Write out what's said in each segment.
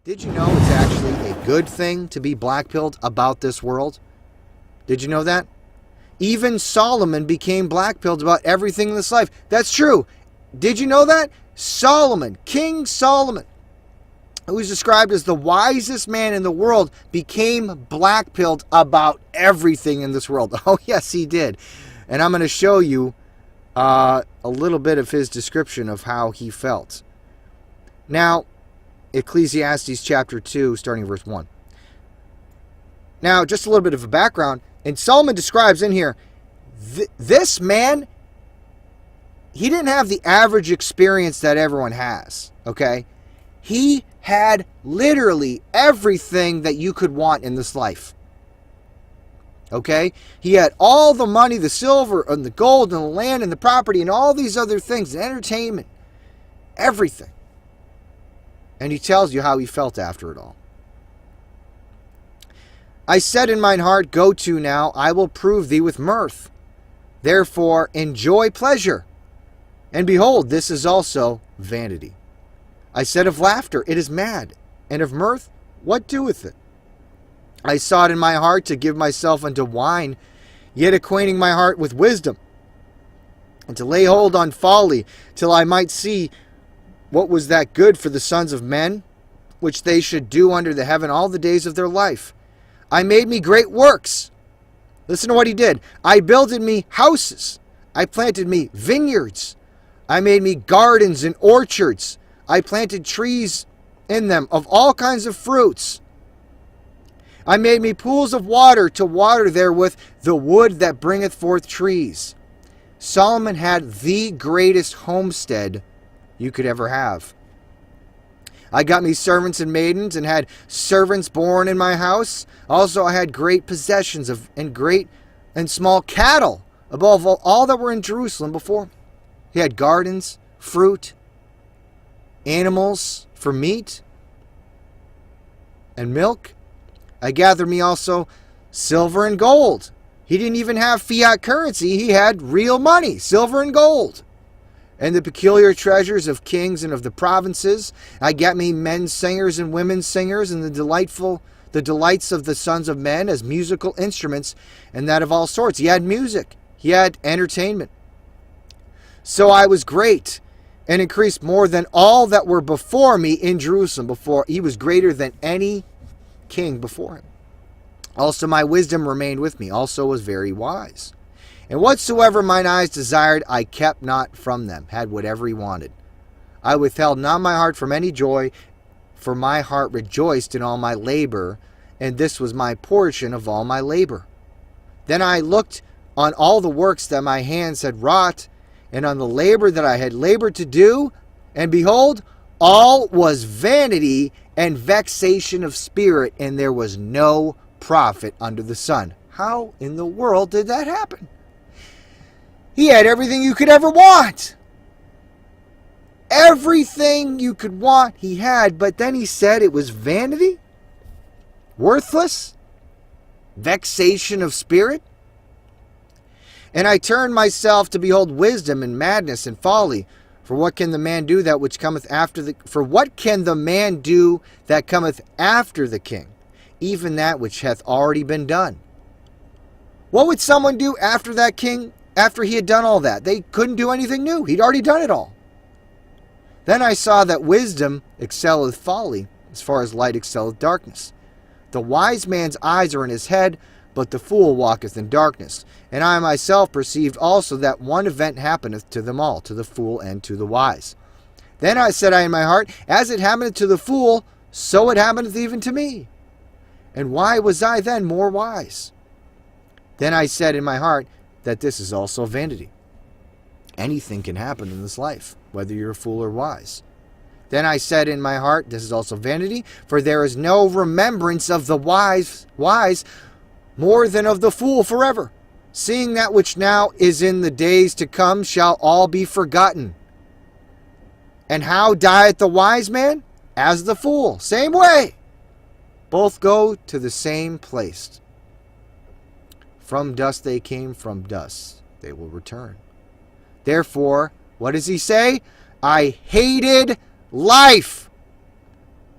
Did you know it's actually a good thing to be blackpilled about this world? Did you know that? Even Solomon became blackpilled about everything in this life. That's true. Did you know that? Solomon, King Solomon, who is described as the wisest man in the world, became blackpilled about everything in this world. Oh, yes, he did. And I'm going to show you a little bit of his description of how he felt. Now, Ecclesiastes chapter 2, starting verse 1. Now, just a little bit of a background. And Solomon describes in here, this man, he didn't have the average experience that everyone has, okay? He had literally everything that you could want in this life. Okay? He had all the money, the silver, and the gold, and the land, and the property, and all these other things, and entertainment. Everything. And he tells you how he felt after it all. I said in mine heart, go to now, I will prove thee with mirth. Therefore enjoy pleasure. And behold, this is also vanity. I said of laughter, it is mad. And of mirth, what doeth it? I sought in my heart to give myself unto wine, yet acquainting my heart with wisdom, and to lay hold on folly, till I might see what was that good for the sons of men, which they should do under the heaven all the days of their life. I made me great works. Listen to what he did. I builded me houses. I planted me vineyards. I made me gardens and orchards. I planted trees in them of all kinds of fruits. I made me pools of water to water therewith the wood that bringeth forth trees. Solomon had the greatest homestead you could ever have. I got me servants and maidens, and had servants born in my house. Also I had great possessions and great and small cattle, above all that were in Jerusalem before. He had gardens, fruit, animals for meat and milk. I gathered me also silver and gold. He didn't even have fiat currency. He had real money, silver and gold. And the peculiar treasures of kings and of the provinces. I got me men singers and women singers, and the delights of the sons of men as musical instruments, and that of all sorts. He had music. He had entertainment. So I was great, and increased more than all that were before me in Jerusalem. Before he was greater than any king before him. Also my wisdom remained with me. Also was very wise. And whatsoever mine eyes desired, I kept not from them. Had whatever he wanted. I withheld not my heart from any joy, for my heart rejoiced in all my labor, and this was my portion of all my labor. Then I looked on all the works that my hands had wrought, and on the labor that I had labored to do, and behold, all was vanity and vexation of spirit, and there was no profit under the sun. How in the world did that happen? He had everything you could ever want. Everything you could want he had, but then he said it was vanity, worthless, vexation of spirit. And I turned myself to behold wisdom and madness and folly. For what can the man do that which cometh after the for what can the man do that cometh after the king? Even that which hath already been done. What would someone do after that king, after he had done all that? They couldn't do anything new. He'd already done it all. Then I saw that wisdom excelleth folly, as far as light excelleth darkness. The wise man's eyes are in his head, but the fool walketh in darkness. And I myself perceived also that one event happeneth to them all, to the fool and to the wise. Then I said in my heart, as it happeneth to the fool, so it happeneth even to me. And why was I then more wise? Then I said in my heart that this is also vanity. Anything can happen in this life, whether you're a fool or wise. Then I said in my heart, this is also vanity, for there is no remembrance of the wise more than of the fool forever. Seeing that which now is in the days to come shall all be forgotten. And how dieth the wise man? As the fool. Same way. Both go to the same place. From dust they came, from dust they will return. Therefore, what does he say? I hated life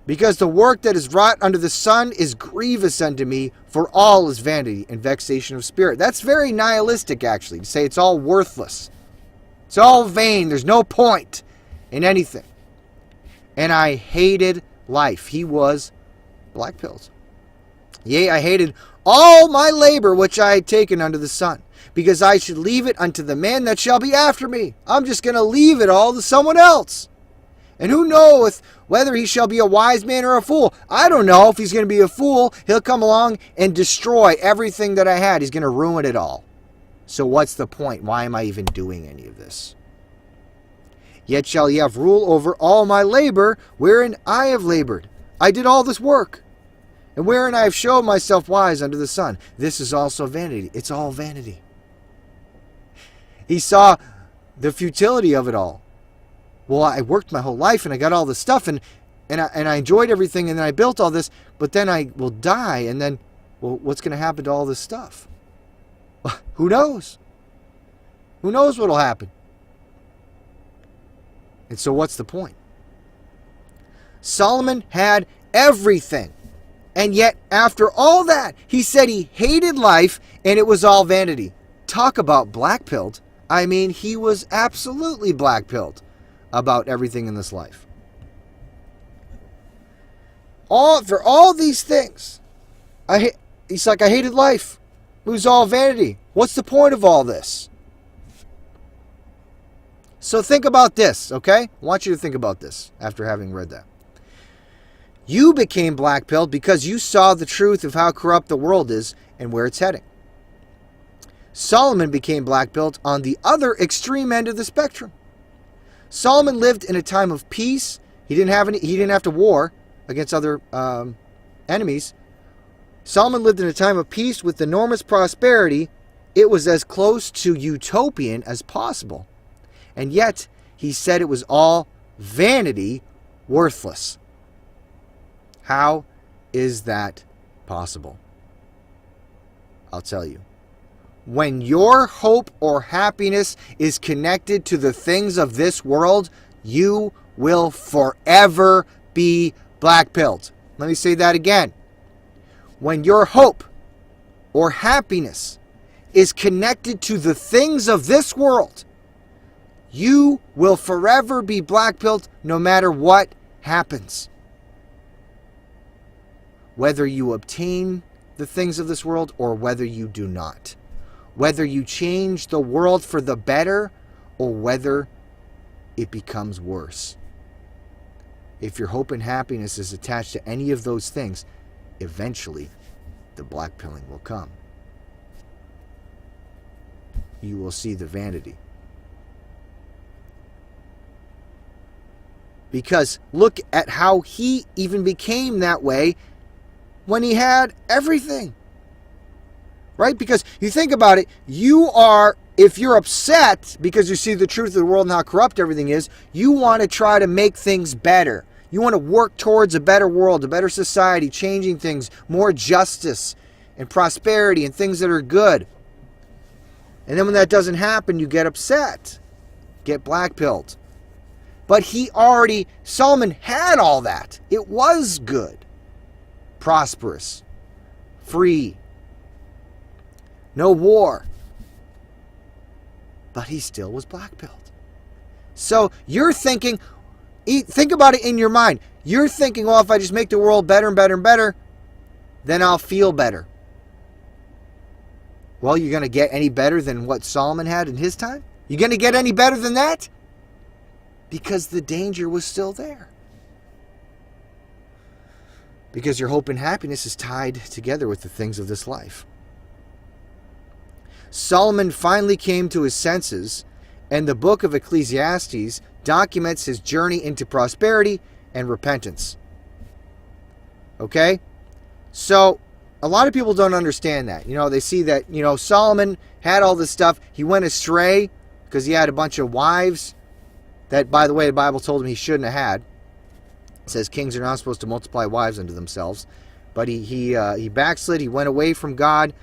Because the work that is wrought under the sun is grievous unto me, for all is vanity and vexation of spirit. That's very nihilistic, actually, to say it's all worthless. It's all vain. There's no point in anything. And I hated life. He was blackpilled. Yea, I hated all my labor which I had taken under the sun, because I should leave it unto the man that shall be after me. I'm just going to leave it all to someone else. And who knoweth whether he shall be a wise man or a fool? I don't know if he's going to be a fool. He'll come along and destroy everything that I had. He's going to ruin it all. So what's the point? Why am I even doing any of this? Yet shall ye have rule over all my labor, wherein I have labored. I did all this work, and wherein I have showed myself wise under the sun. This is also vanity. It's all vanity. He saw the futility of it all. Well, I worked my whole life and I got all this stuff and I enjoyed everything and then I built all this, but then I will die and then, well, what's going to happen to all this stuff? Who knows? Who knows what will happen? And so what's the point? Solomon had everything. And yet, after all that, he said he hated life and it was all vanity. Talk about blackpilled. I mean, he was absolutely blackpilled about everything in this life. For all these things, he's like, I hated life. It was all vanity. What's the point of all this? So think about this, okay? I want you to think about this after having read that. You became blackpilled because you saw the truth of how corrupt the world is and where it's heading. Solomon became blackpilled on the other extreme end of the spectrum. Solomon lived in a time of peace. He didn't have to war against other enemies. Solomon lived in a time of peace with enormous prosperity. It was as close to utopian as possible. And yet, he said it was all vanity, worthless. How is that possible? I'll tell you. When your hope or happiness is connected to the things of this world, you will forever be blackpilled. Let me say that again. When your hope or happiness is connected to the things of this world, you will forever be blackpilled no matter what happens. Whether you obtain the things of this world or whether you do not. Whether you change the world for the better or whether it becomes worse. If your hope and happiness is attached to any of those things, eventually the blackpilling will come. You will see the vanity. Because look at how he even became that way when he had everything. Right? Because you think about it, if you're upset because you see the truth of the world and how corrupt everything is, you want to try to make things better. You want to work towards a better world, a better society, changing things, more justice and prosperity and things that are good. And then when that doesn't happen, you get upset, get blackpilled. But Solomon had all that. It was good, prosperous, free. No war. But he still was blackpilled. So you're thinking, think about it in your mind. You're thinking, well, if I just make the world better and better and better, then I'll feel better. Well, you're going to get any better than what Solomon had in his time? You're going to get any better than that? Because the danger was still there. Because your hope and happiness is tied together with the things of this life. Solomon finally came to his senses, and the book of Ecclesiastes documents his journey into prosperity and repentance. Okay? So, a lot of people don't understand that. They see that, Solomon had all this stuff. He went astray because he had a bunch of wives that, by the way, the Bible told him he shouldn't have had. It says kings are not supposed to multiply wives unto themselves. But he backslid. He went away from God.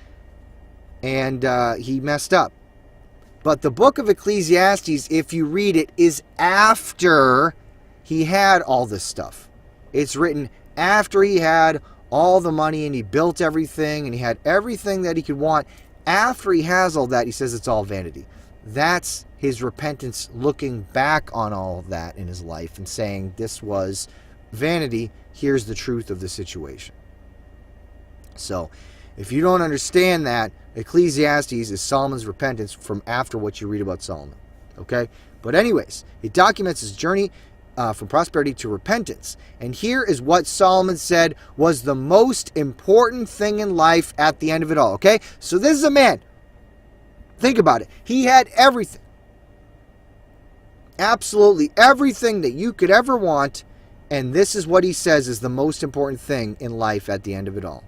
And he messed up. But the book of Ecclesiastes, if you read it, is after he had all this stuff. It's written after he had all the money and he built everything and he had everything that he could want. After he has all that, he says it's all vanity. That's his repentance, looking back on all of that in his life and saying this was vanity. Here's the truth of the situation. So if you don't understand that, Ecclesiastes is Solomon's repentance from after what you read about Solomon. Okay? But anyways, it documents his journey from prosperity to repentance. And here is what Solomon said was the most important thing in life at the end of it all. Okay? So this is a man. Think about it. He had everything. Absolutely everything that you could ever want. And this is what he says is the most important thing in life at the end of it all.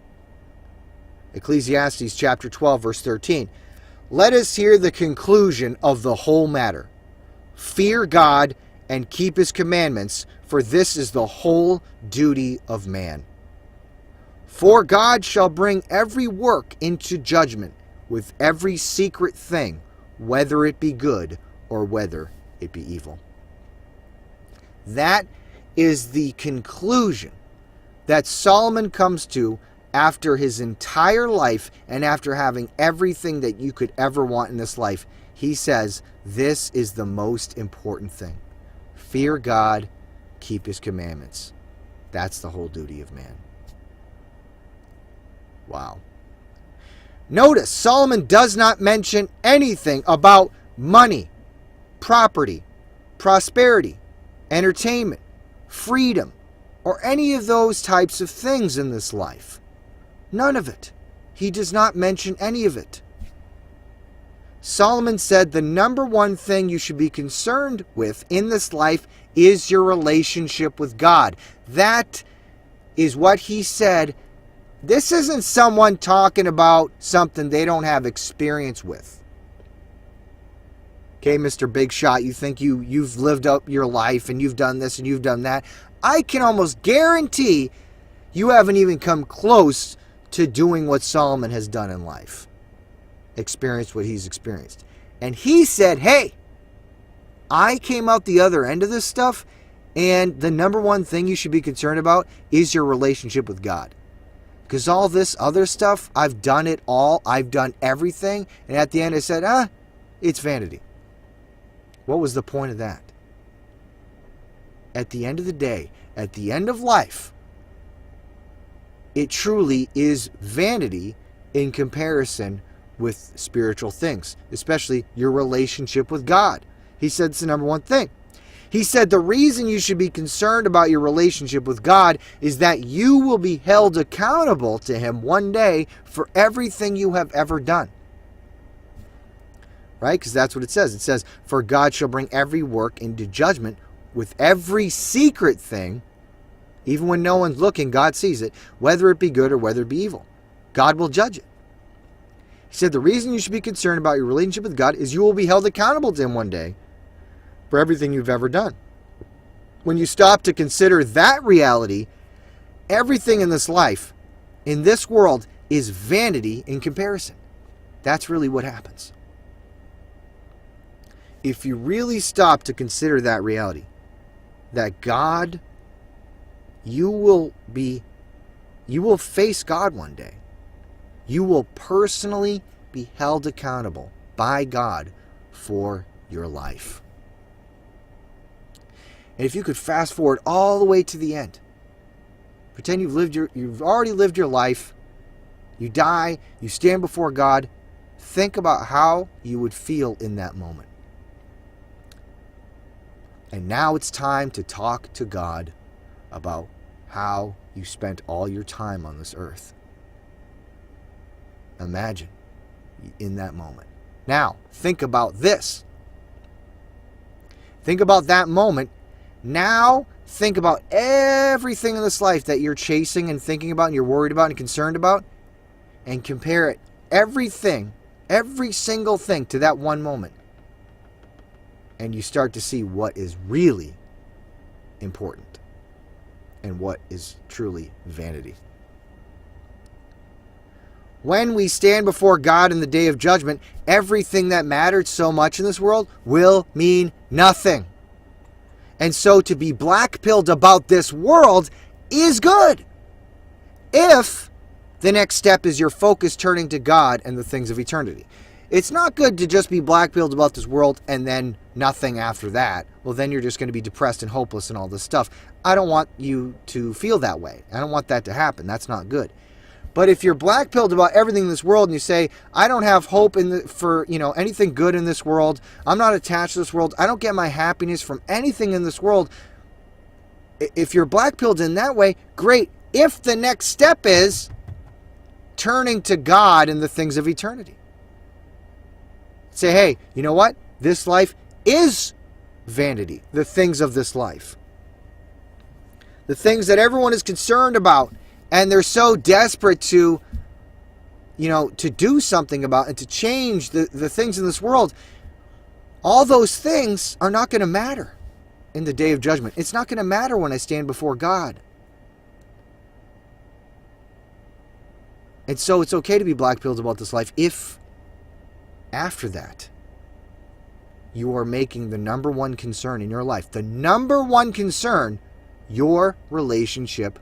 Ecclesiastes chapter 12, verse 13. Let us hear the conclusion of the whole matter. Fear God and keep his commandments, for this is the whole duty of man. For God shall bring every work into judgment with every secret thing, whether it be good or whether it be evil. That is the conclusion that Solomon comes to after his entire life and after having everything that you could ever want in this life. He says, this is the most important thing. Fear God, keep his commandments. That's the whole duty of man. Wow. Notice, Solomon does not mention anything about money, property, prosperity, entertainment, freedom, or any of those types of things in this life. None of it. He does not mention any of it. Solomon said the number one thing you should be concerned with in this life is your relationship with God. That is what he said. This isn't someone talking about something they don't have experience with. Okay, Mr. Big Shot, you think you've lived up your life and you've done this and you've done that. I can almost guarantee you haven't even come close to doing what Solomon has done in life. Experienced what he's experienced. And he said, hey, I came out the other end of this stuff, and the number one thing you should be concerned about is your relationship with God. Because all this other stuff, I've done it all. I've done everything. And at the end I said, it's vanity. What was the point of that? At the end of the day, at the end of life, it truly is vanity in comparison with spiritual things, especially your relationship with God. He said it's the number one thing. He said the reason you should be concerned about your relationship with God is that you will be held accountable to him one day for everything you have ever done. Right? Because that's what it says. It says, for God shall bring every work into judgment with every secret thing, even when no one's looking, God sees it, whether it be good or whether it be evil. God will judge it. He said the reason you should be concerned about your relationship with God is you will be held accountable to him one day for everything you've ever done. When you stop to consider that reality, everything in this life, in this world, is vanity in comparison. That's really what happens. If you really stop to consider that reality, that God, you will face God one day. You will personally be held accountable by God for your life. And if you could fast forward all the way to the end, pretend you've already lived your life, you die, you stand before God, think about how you would feel in that moment. And now it's time to talk to God about how you spent all your time on this earth. Imagine in that moment. Now, think about this. Think about that moment. Now, think about everything in this life that you're chasing and thinking about and you're worried about and concerned about, and compare it, everything, every single thing to that one moment. And you start to see what is really important and what is truly vanity. When we stand before God in the day of judgment, everything that mattered so much in this world will mean nothing. And so to be blackpilled about this world is good. If the next step is your focus turning to God and the things of eternity. It's not good to just be blackpilled about this world and then nothing after that. Well, then you're just going to be depressed and hopeless and all this stuff. I don't want you to feel that way. I don't want that to happen. That's not good. But if you're blackpilled about everything in this world and you say, I don't have hope for anything good in this world. I'm not attached to this world. I don't get my happiness from anything in this world. If you're blackpilled in that way, great. If the next step is turning to God and the things of eternity. Say, hey, you know what? This life is vanity. The things of this life. The things that everyone is concerned about. And they're so desperate to do something about and to change the things in this world. All those things are not going to matter in the day of judgment. It's not going to matter when I stand before God. And so it's okay to be blackpilled about this life if after that you are making the number one concern in your life, the number one concern, your relationship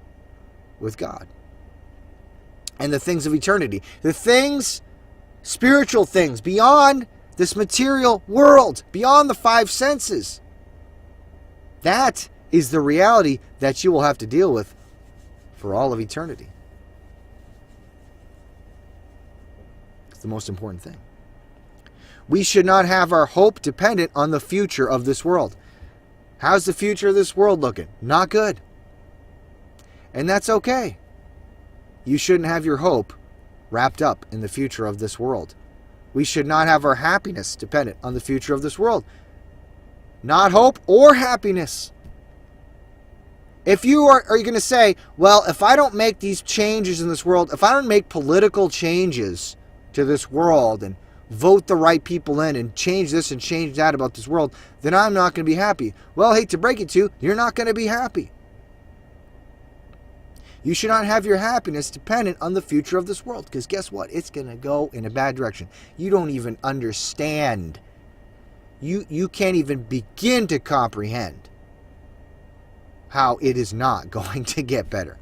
with God and the things of eternity, the things, spiritual things beyond this material world, beyond the five senses. That is the reality that you will have to deal with for all of eternity. It's the most important thing. We should not have our hope dependent on the future of this world. How's the future of this world looking? Not good. And that's okay. You shouldn't have your hope wrapped up in the future of this world. We should not have our happiness dependent on the future of this world. Not hope or happiness. If you are you going to say, well, if I don't make these changes in this world, if I don't make political changes to this world and vote the right people in and change this and change that about this world, then I'm not going to be happy. Well, I hate to break it to you, you're not going to be happy. You should not have your happiness dependent on the future of this world, because guess what? It's going to go in a bad direction. You don't even understand. You can't even begin to comprehend how it is not going to get better.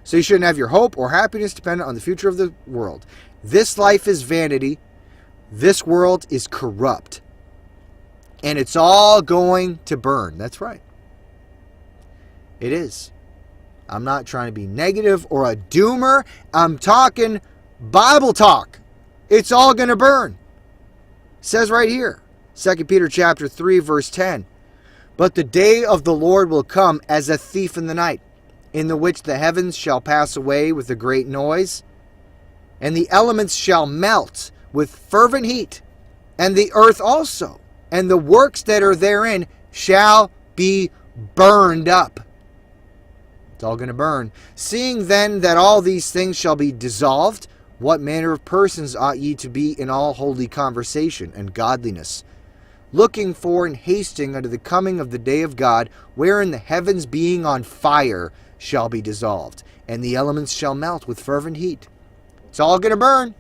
So you shouldn't have your hope or happiness dependent on the future of the world. This life is vanity. This world is corrupt. And it's all going to burn. That's right. It is. I'm not trying to be negative or a doomer. I'm talking Bible talk. It's all going to burn. It says right here, 2 Peter chapter 3, verse 10. But the day of the Lord will come as a thief in the night, in the which the heavens shall pass away with a great noise, and the elements shall melt with fervent heat, and the earth also, and the works that are therein shall be burned up. It's all going to burn. Seeing then that all these things shall be dissolved, what manner of persons ought ye to be in all holy conversation and godliness, looking for and hasting unto the coming of the day of God, wherein the heavens being on fire shall be dissolved, and the elements shall melt with fervent heat. It's all going to burn.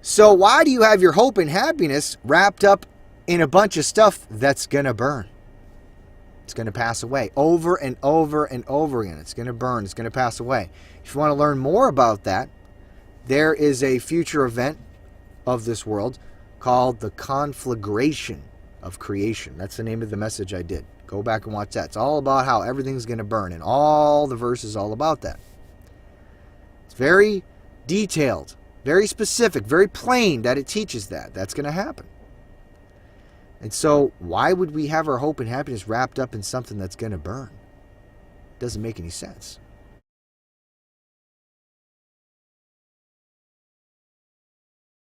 So why do you have your hope and happiness wrapped up in a bunch of stuff that's going to burn? It's going to pass away over and over and over again. It's going to burn. It's going to pass away. If you want to learn more about that, there is a future event of this world called the conflagration of creation. That's the name of the message I did. Go back and watch that. It's all about how everything's going to burn, and all the verses all about that. It's very detailed, very specific, very plain that it teaches that. That's going to happen. And so why would we have our hope and happiness wrapped up in something that's going to burn? It doesn't make any sense.